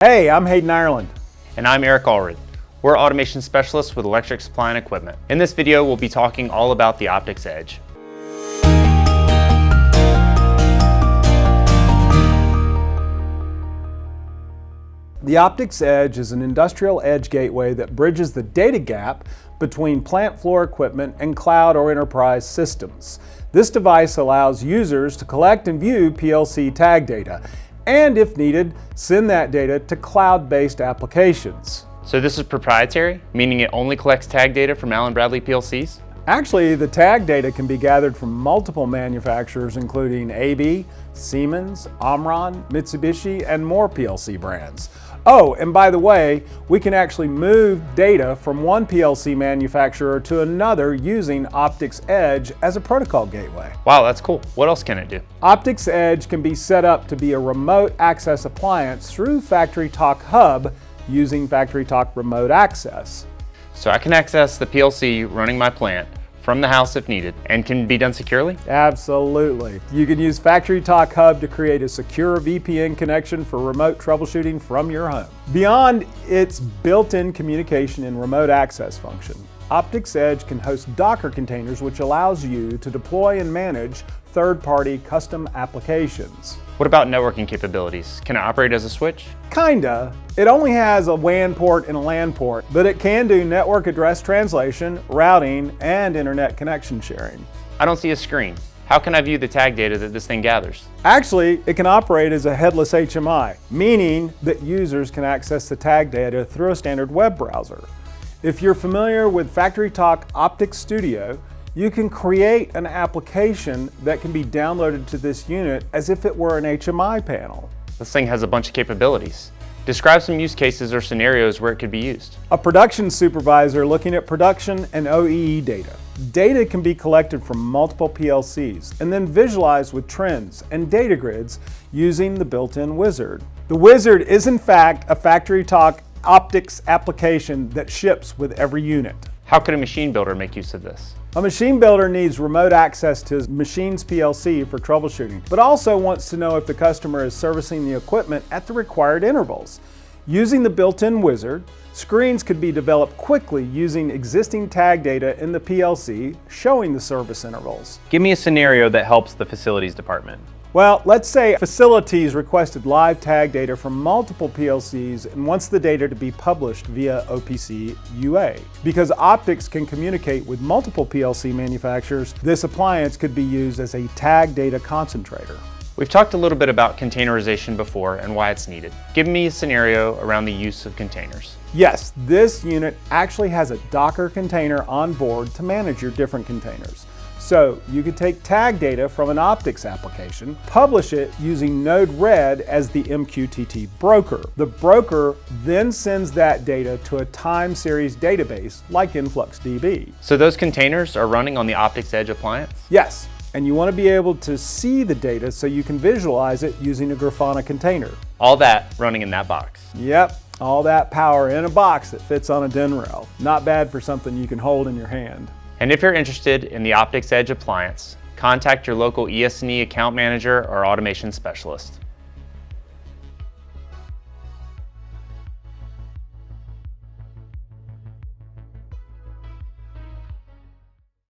Hey, I'm Hayden Ireland. And I'm Eric Allred. We're automation specialists with electric supply and equipment. In this video, we'll be talking all about the OptixEdge. The OptixEdge is an industrial edge gateway that bridges the data gap between plant floor equipment and cloud or enterprise systems. This device allows users to collect and view PLC tag data, and if needed, send that data to cloud-based applications. So this is proprietary, meaning it only collects tag data from Allen Bradley PLCs? Actually, the tag data can be gathered from multiple manufacturers including AB, Siemens, Omron, Mitsubishi, and more PLC brands. Oh, and by the way, we can actually move data from one PLC manufacturer to another using OptixEdge as a protocol gateway. Wow, that's cool. What else can it do? OptixEdge can be set up to be a remote access appliance through FactoryTalk Hub using FactoryTalk Remote Access. So I can access the PLC running my plant from the house if needed, and can be done securely? Absolutely. You can use FactoryTalk Hub to create a secure VPN connection for remote troubleshooting from your home. Beyond its built-in communication and remote access function, OptixEdge can host Docker containers, which allows you to deploy and manage third-party custom applications. What about networking capabilities? Can it operate as a switch? Kinda. It only has a WAN port and a LAN port, but it can do network address translation, routing, and internet connection sharing. I don't see a screen. How can I view the tag data that this thing gathers? Actually, it can operate as a headless HMI, meaning that users can access the tag data through a standard web browser. If you're familiar with FactoryTalk Optix Studio, you can create an application that can be downloaded to this unit as if it were an HMI panel. This thing has a bunch of capabilities. Describe some use cases or scenarios where it could be used. A production supervisor looking at production and OEE data. Data can be collected from multiple PLCs and then visualized with trends and data grids using the built-in wizard. The wizard is in fact a FactoryTalk Optix application that ships with every unit. How could a machine builder make use of this? A machine builder needs remote access to his machine's PLC for troubleshooting, but also wants to know if the customer is servicing the equipment at the required intervals. Using the built-in wizard, screens could be developed quickly using existing tag data in the PLC, showing the service intervals. Give me a scenario that helps the facilities department. Well, let's say facilities requested live tag data from multiple PLCs and wants the data to be published via OPC UA. Because Optix can communicate with multiple PLC manufacturers, this appliance could be used as a tag data concentrator. We've talked a little bit about containerization before and why it's needed. Give me a scenario around the use of containers. Yes, this unit actually has a Docker container on board to manage your different containers. So you could take tag data from an Optix application, publish it using Node-RED as the MQTT broker. The broker then sends that data to a time series database like InfluxDB. So those containers are running on the OptixEdge appliance? Yes, and you want to be able to see the data so you can visualize it using a Grafana container. All that running in that box? Yep, all that power in a box that fits on a DIN rail. Not bad for something you can hold in your hand. And if you're interested in the OptixEdge appliance, contact your local ES&E account manager or automation specialist.